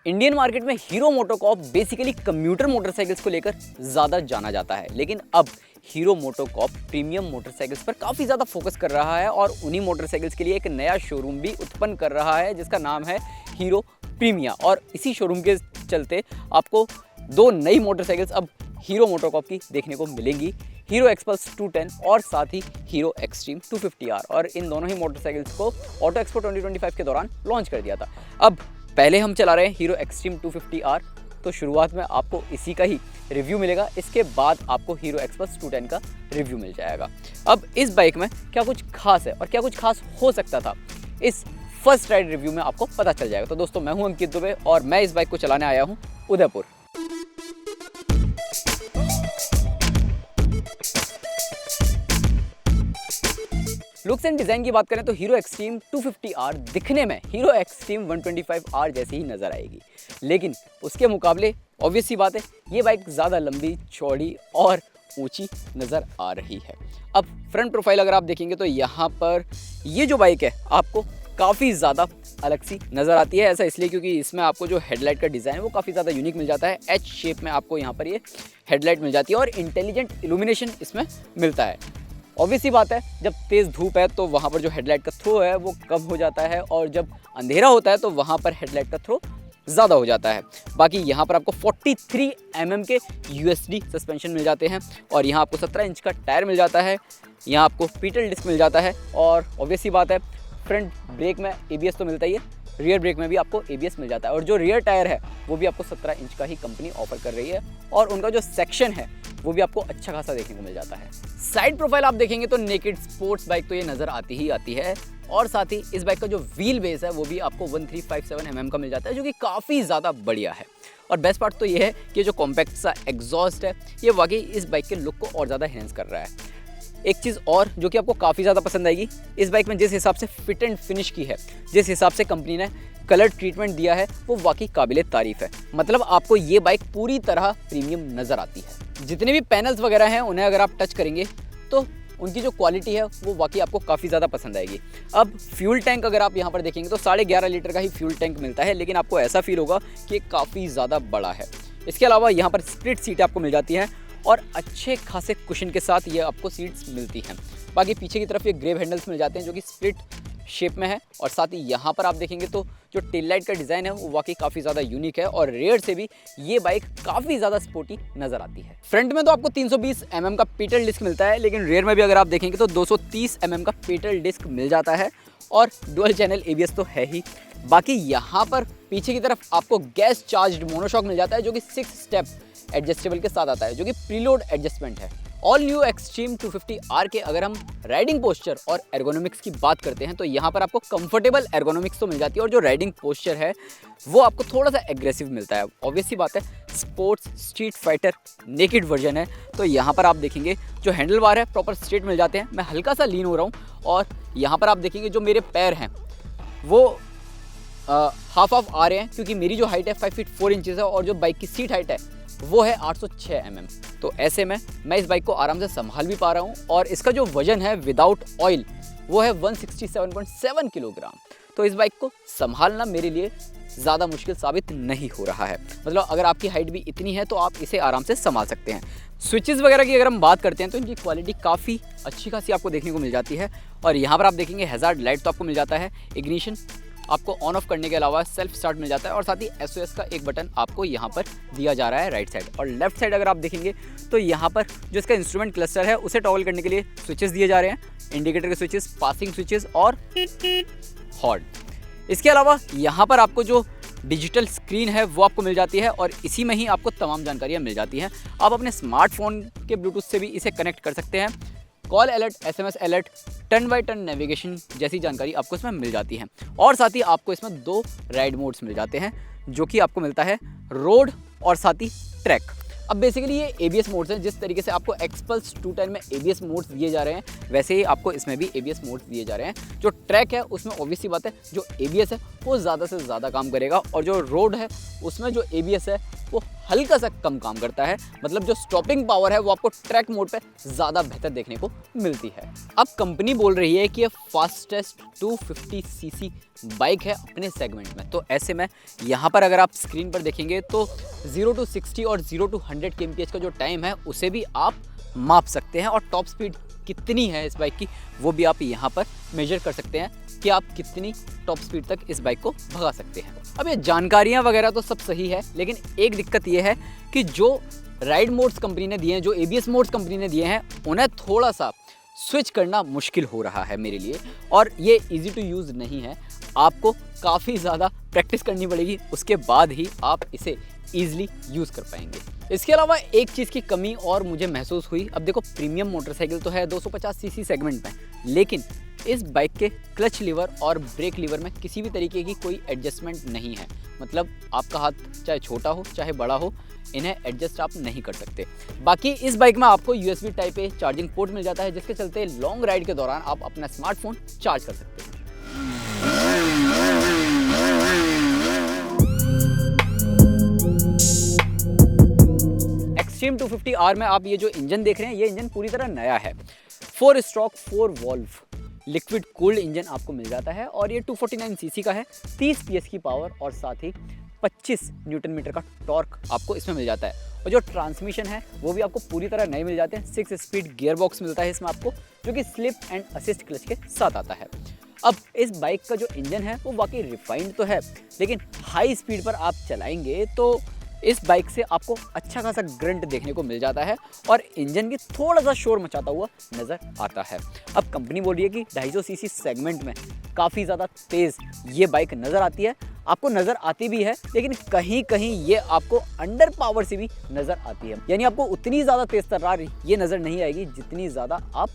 Indian market में Hero MotoCorp basically commuter motorcycles को लेकर ज़्यादा जाना जाता है, लेकिन अब हीरो मोटोकॉर्प प्रीमियम मोटरसाइकिल्स पर काफ़ी ज़्यादा फोकस कर रहा है और उन्हीं मोटरसाइकिल्स के लिए एक नया शोरूम भी उत्पन्न कर रहा है जिसका नाम है हीरो प्रीमिया। और इसी शोरूम के चलते आपको दो नई मोटरसाइकिल्स अब हीरो मोटोकॉर्प की देखने को मिलेंगी, हीरो एक्सपल्स 210 और साथ ही हीरो एक्सट्रीम 250R। और इन दोनों ही मोटरसाइकिल्स को ऑटो एक्सपो 2025 के दौरान लॉन्च कर दिया था। अब पहले हम चला रहे हैं हीरो एक्सट्रीम 250R, तो शुरुआत में आपको इसी का ही रिव्यू मिलेगा, इसके बाद आपको हीरो एक्सपल्स 210 का रिव्यू मिल जाएगा। अब इस बाइक में क्या कुछ खास है और क्या कुछ खास हो सकता था, इस फर्स्ट राइड रिव्यू में आपको पता चल जाएगा। तो दोस्तों, मैं हूं अंकित दुबे और मैं इस बाइक को चलाने आया हूं उदयपुर। लुक्स एंड डिज़ाइन की बात करें तो हीरो एक्सट्रीम 250R दिखने में हीरो एक्सट्रीम 125R जैसी ही नज़र आएगी, लेकिन उसके मुकाबले ऑब्वियस सी बात है ये बाइक ज़्यादा लंबी, चौड़ी और ऊंची नज़र आ रही है। अब फ्रंट प्रोफाइल अगर आप देखेंगे तो यहाँ पर ये जो बाइक है आपको काफ़ी ज़्यादा अलग सी नज़र आती है। ऐसा इसलिए क्योंकि इसमें आपको जो हेडलाइट का डिज़ाइन है वो काफ़ी ज़्यादा यूनिक मिल जाता है। एच शेप में आपको यहाँ पर ये हेडलाइट मिल जाती है और इंटेलिजेंट इल्यूमिनेशन इसमें मिलता है। ऑब्वियस सी बात है, जब तेज़ धूप है तो वहाँ पर जो हेडलाइट का थ्रो है वो कम हो जाता है और जब अंधेरा होता है तो वहाँ पर हेडलाइट का थ्रो ज़्यादा हो जाता है। बाकी यहाँ पर आपको 43 mm के USD सस्पेंशन मिल जाते हैं और यहाँ आपको 17 इंच का टायर मिल जाता है। यहाँ आपको पीटल डिस्क मिल जाता है और ऑब्वियस सी बात है, फ्रंट ब्रेक में ABS तो मिलता ही है, रियर ब्रेक में भी आपको ABS मिल जाता है। और जो रियर टायर है वो भी आपको 17 इंच का ही कंपनी ऑफर कर रही है और उनका जो सेक्शन है वो भी आपको अच्छा खासा देखने को मिल जाता है। साइड प्रोफाइल आप देखेंगे तो नेकेड स्पोर्ट्स बाइक तो ये नज़र आती ही आती है और साथ ही इस बाइक का जो व्हील बेस है वो भी आपको 1357 mm का मिल जाता है, जो कि काफ़ी ज़्यादा बढ़िया है। और बेस्ट पार्ट तो ये है कि जो कॉम्पैक्ट सा एग्जॉस्ट है ये वाकई इस बाइक के लुक को और ज़्यादा एनहांस कर रहा है। एक चीज़ और जो कि आपको काफ़ी ज़्यादा पसंद आएगी, इस बाइक में जिस हिसाब से फिट एंड फिनिश की है, जिस हिसाब से कंपनी ने कलर ट्रीटमेंट दिया है वो वाकई काबिले तारीफ़ है। मतलब आपको ये बाइक पूरी तरह प्रीमियम नज़र आती है। जितने भी पैनल्स वगैरह हैं उन्हें अगर आप टच करेंगे तो उनकी जो क्वालिटी है वो वाकई आपको काफ़ी ज़्यादा पसंद आएगी। अब फ्यूल टैंक अगर आप यहाँ पर देखेंगे तो 11.5 लीटर का ही फ्यूल टैंक मिलता है, लेकिन आपको ऐसा फील होगा कि काफ़ी ज़्यादा बड़ा है। इसके अलावा यहाँ पर स्प्लिट सीट आपको मिल जाती हैं और अच्छे खासे कुशन के साथ ये आपको सीट्स मिलती हैं। बाकी पीछे की तरफ ये ग्रेव हैंडल्स मिल जाते हैं जो कि स्प्लिट शेप में है और साथ ही यहाँ पर आप देखेंगे तो जो टेल लाइट का डिज़ाइन है वो वाकई काफ़ी ज़्यादा यूनिक है और रेयर से भी ये बाइक काफ़ी ज़्यादा स्पोर्टी नज़र आती है। फ्रंट में तो आपको 320 mm का पेटल डिस्क मिलता है, लेकिन रेयर में भी अगर आप देखेंगे तो 230 mm का पेटल डिस्क मिल जाता है और डुअल चैनल ABS तो है ही। बाकी यहाँ पर पीछे की तरफ आपको गैस चार्ज्ड मोनोशॉक मिल जाता है जो कि 6 स्टेप एडजस्टेबल के साथ आता है, जो कि प्रीलोड एडजस्टमेंट है। ऑल न्यू एक्सट्रीम 250R के अगर हम राइडिंग पोस्चर और एर्गोनॉमिक्स की बात करते हैं तो यहाँ पर आपको कंफर्टेबल एर्गोनॉमिक्स तो मिल जाती है और जो राइडिंग पोस्चर है वो आपको थोड़ा सा एग्रेसिव मिलता है। ऑब्वियस सी बात है, sports street fighter naked version है तो यहाँ पर आप देखेंगे जो हैंडल बार है प्रॉपर स्ट्रेट मिल जाते हैं। मैं हल्का सा लीन हो रहा हूँ और यहाँ पर आप देखेंगे जो मेरे पैर हैं वो हाफ आ रहे हैं क्योंकि मेरी जो हाइट है 5 फीट 4 इंचेस है और जो बाइक की सीट हाइट है वो है 806 mm। तो ऐसे में मैं इस बाइक को आराम से संभाल भी पा रहा हूँ और इसका जो वजन है विदाउट ऑयल वो है 167.7 किलोग्राम। तो इस बाइक को संभालना मेरे लिए ज़्यादा मुश्किल साबित नहीं हो रहा है। मतलब अगर आपकी हाइट भी इतनी है तो आप इसे आराम से संभाल सकते हैं। स्विचेस वगैरह की अगर हम बात करते हैं तो इनकी क्वालिटी काफ़ी अच्छी खासी आपको देखने को मिल जाती है और यहाँ पर आप देखेंगे हैज़ार्ड लाइट तो आपको मिल जाता है। इग्निशन आपको ऑन ऑफ करने के अलावा सेल्फ स्टार्ट मिल जाता है और साथ ही SOS का एक बटन आपको यहाँ पर दिया जा रहा है राइट साइड। और लेफ्ट साइड अगर आप देखेंगे तो यहाँ पर जो इसका इंस्ट्रूमेंट क्लस्टर है उसे टॉगल करने के लिए स्विचेस दिए जा रहे हैं, इंडिकेटर के स्विचेस, पासिंग स्विचेस और हॉर्न। इसके अलावा यहाँ पर आपको जो डिजिटल स्क्रीन है वो आपको मिल जाती है और इसी में ही आपको तमाम जानकारियाँ मिल जाती हैं। आप अपने स्मार्टफोन के ब्लूटूथ से भी इसे कनेक्ट कर सकते हैं। Call alert, SMS alert, turn by turn navigation जैसी जानकारी आपको इसमें मिल जाती है और साथ ही आपको इसमें 2 राइड मोड्स मिल जाते हैं जो कि आपको मिलता है रोड और साथ ही ट्रैक। अब बेसिकली ये ABS मोड्स हैं। जिस तरीके से आपको एक्सपल्स 210 में ABS मोड्स दिए जा रहे हैं वैसे ही आपको इसमें भी ABS मोड्स दिए जा रहे हैं। जो ट्रैक है उसमें ऑब्वियस सी बात है जो ABS है वो ज़्यादा से ज़्यादा काम करेगा और जो रोड है उसमें जो ABS है वो हल्का सा कम काम करता है, मतलब जो स्टॉपिंग पावर है वो आपको ट्रैक मोड पे ज़्यादा बेहतर देखने को मिलती है। अब कंपनी बोल रही है कि ये फास्टेस्ट 250 सीसी बाइक है अपने सेगमेंट में, तो ऐसे में यहाँ पर अगर आप स्क्रीन पर देखेंगे तो 0 to 60 और 0 to 100 kmph का जो टाइम है उसे भी आप माप सकते हैं, और टॉप स्पीड कितनी है इस बाइक की वो भी आप यहाँ पर मेजर कर सकते हैं कि आप कितनी टॉप स्पीड तक इस बाइक को भगा सकते हैं। अब ये जानकारियाँ वगैरह तो सब सही है, लेकिन एक दिक्कत ये है कि जो राइड मोड्स कंपनी ने दिए हैं, जो ABS मोड्स कंपनी ने दिए हैं, उन्हें थोड़ा सा स्विच करना मुश्किल हो रहा है मेरे लिए, और ये इजी टू यूज़ नहीं है। आपको काफ़ी ज़्यादा प्रैक्टिस करनी पड़ेगी, उसके बाद ही आप इसे ईजिली यूज़ कर पाएंगे। इसके अलावा एक चीज़ की कमी और मुझे महसूस हुई। अब देखो, प्रीमियम मोटरसाइकिल तो है 250 सीसी सेगमेंट में, लेकिन इस बाइक के क्लच लीवर और ब्रेक लीवर में किसी भी तरीके की कोई एडजस्टमेंट नहीं है। मतलब आपका हाथ चाहे छोटा हो चाहे बड़ा हो, इन्हें एडजस्ट आप नहीं कर सकते। बाकी इस बाइक में आपको USB type A charging port मिल जाता है, जिसके चलते लॉन्ग राइड के दौरान आप अपना स्मार्टफोन चार्ज कर सकते हैं। एक्सट्रीम 250R में आप ये जो इंजन देख रहे हैं, ये इंजन पूरी तरह नया है। 4 stroke 4 valve liquid cooled engine आपको मिल जाता है, और ये 249 सीसी का है, 30 PS की पावर और साथ ही 25 न्यूटन मीटर का टॉर्क आपको इसमें मिल जाता है। और जो ट्रांसमिशन है वो भी आपको पूरी तरह नए मिल जाते हैं। 6 स्पीड गियर बॉक्स मिलता है इसमें आपको, जो कि स्लिप एंड असिस्ट क्लच के साथ आता है। अब इस बाइक का जो इंजन है वो वाकई रिफाइंड तो है, लेकिन हाई स्पीड पर आप चलाएंगे तो इस बाइक से आपको अच्छा खासा ग्रंट देखने को मिल जाता है, और इंजन की थोड़ा सा शोर मचाता हुआ नज़र आता है। अब कंपनी बोल रही है कि 250 सीसी सेगमेंट में काफ़ी ज़्यादा तेज़ ये बाइक नज़र आती है। आपको नज़र आती भी है, लेकिन कहीं कहीं ये आपको अंडर पावर से भी नज़र आती है, यानी आपको उतनी ज़्यादा तेज़ तर्रार ये नज़र नहीं आएगी जितनी ज़्यादा आप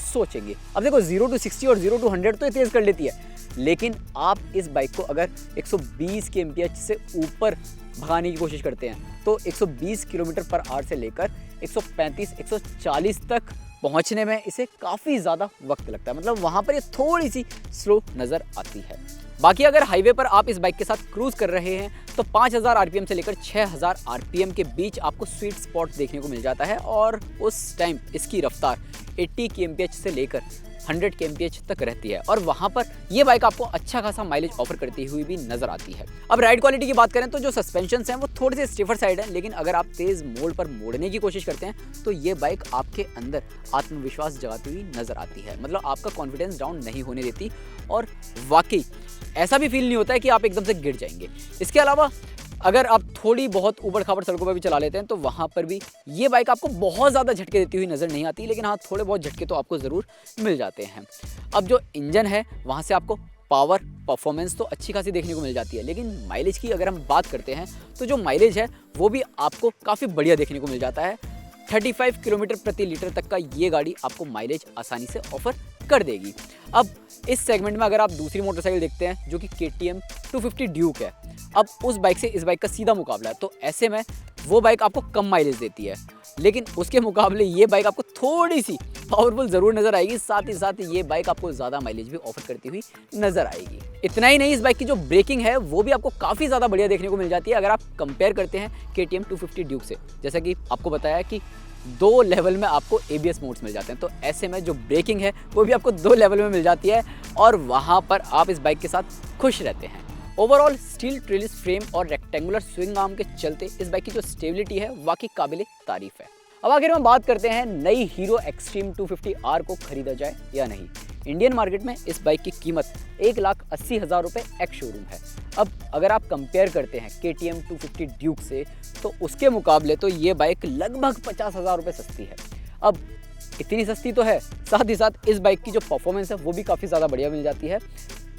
सोचेंगे। अब देखो, 0 to 60 और 0 to 100 तो ये तेज़ कर लेती है, लेकिन आप इस बाइक को अगर 120 kmph से ऊपर भगाने की कोशिश करते हैं तो 120 km/h से लेकर 135-140 तक पहुंचने में इसे काफ़ी ज़्यादा वक्त लगता है। मतलब वहाँ पर ये थोड़ी सी स्लो नज़र आती है। बाकी अगर हाईवे पर आप इस बाइक के साथ क्रूज़ कर रहे हैं तो 5000 RPM से लेकर 6000 RPM के बीच आपको स्वीट स्पॉट देखने को मिल जाता है, और उस टाइम इसकी रफ्तार 80 kmph से लेकर 100 kmph तक रहती है, और वहाँ पर ये बाइक आपको अच्छा खासा माइलेज ऑफर करती हुई भी नज़र आती है। अब राइड क्वालिटी की बात करें तो जो सस्पेंशन हैं वो थोड़े से स्टिफर साइड है, लेकिन अगर आप तेज़ मोड़ पर मोड़ने की कोशिश करते हैं तो ये बाइक आपके अंदर आत्मविश्वास जगाती हुई नज़र आती है। मतलब आपका कॉन्फिडेंस डाउन नहीं होने देती, और वाकई ऐसा भी फील नहीं होता है कि आप एकदम से गिर जाएंगे। इसके अलावा अगर आप थोड़ी बहुत ऊबड़ खाबड़ सड़कों पर भी चला लेते हैं तो वहाँ पर भी ये बाइक आपको बहुत ज़्यादा झटके देती हुई नज़र नहीं आती, लेकिन हाँ, थोड़े बहुत झटके तो आपको ज़रूर मिल जाते हैं। अब जो इंजन है वहाँ से आपको पावर परफॉर्मेंस तो अच्छी खासी देखने को मिल जाती है, लेकिन माइलेज की अगर हम बात करते हैं तो जो माइलेज है वो भी आपको काफ़ी बढ़िया देखने को मिल जाता है। 35 किलोमीटर प्रति लीटर तक का ये गाड़ी आपको माइलेज आसानी से ऑफर कर देगी। अब इस सेगमेंट में अगर आप दूसरी मोटरसाइकिल देखते हैं जो कि KTM 250 ड्यूक है, अब उस बाइक से इस बाइक का सीधा मुकाबला है, तो ऐसे में वो बाइक आपको कम माइलेज देती है, लेकिन उसके मुकाबले ये बाइक आपको थोड़ी सी पावरफुल ज़रूर नज़र आएगी। साथ ही साथ ये बाइक आपको ज़्यादा माइलेज भी ऑफर करती हुई नज़र आएगी। इतना ही नहीं, इस बाइक की जो ब्रेकिंग है वो भी आपको काफ़ी ज़्यादा बढ़िया देखने को मिल जाती है अगर आप कंपेयर करते हैं KTM 250 ड्यूक से। जैसा कि आपको बताया कि 2 लेवल में आपको ABS मोड्स मिल जाते हैं, तो ऐसे में जो ब्रेकिंग है वो भी आपको 2 लेवल में मिल जाती है, और वहाँ पर आप इस बाइक के साथ खुश रहते हैं। ओवरऑल स्टील ट्रिलिस फ्रेम और रेक्टेंगुलर स्विंग आर्म के चलते इस बाइक की जो स्टेबिलिटी है वाकई काबिले तारीफ है। अब आखिर में बात करते हैं नई हीरो एक्सट्रीम 250R को खरीदा जाए या नहीं। इंडियन मार्केट में इस बाइक की कीमत 1,80,000 रुपये एक्स शोरूम है। अब अगर आप कंपेयर करते हैं KTM 250 ड्यूक से तो उसके मुकाबले तो ये बाइक लगभग 50,000 रुपये सस्ती है। अब इतनी सस्ती तो है, साथ ही साथ इस बाइक की जो परफॉर्मेंस है वो भी काफ़ी ज़्यादा बढ़िया मिल जाती है।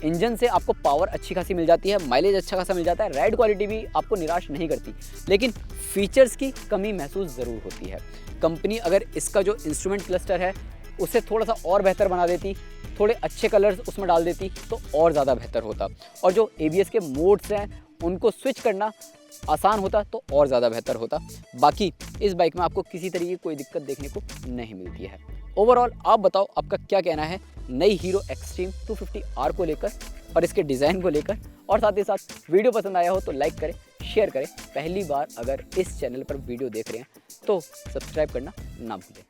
इंजन से आपको पावर अच्छी खासी मिल जाती है, माइलेज अच्छा खासा मिल जाता है, राइड क्वालिटी भी आपको निराश नहीं करती, लेकिन फीचर्स की कमी महसूस ज़रूर होती है। कंपनी अगर इसका जो इंस्ट्रूमेंट क्लस्टर है उसे थोड़ा सा और बेहतर बना देती, थोड़े अच्छे कलर्स उसमें डाल देती तो और ज़्यादा बेहतर होता, और जो ABS के मोड्स हैं उनको स्विच करना आसान होता तो और ज़्यादा बेहतर होता। बाकी इस बाइक में आपको किसी तरीके की कोई दिक्कत देखने को नहीं मिलती है। ओवरऑल आप बताओ आपका क्या कहना है नई हीरो एक्सट्रीम 250R को लेकर और इसके डिज़ाइन को लेकर, और साथ ही साथ वीडियो पसंद आया हो तो लाइक करें, शेयर करें। पहली बार अगर इस चैनल पर वीडियो देख रहे हैं तो सब्सक्राइब करना ना भूलें।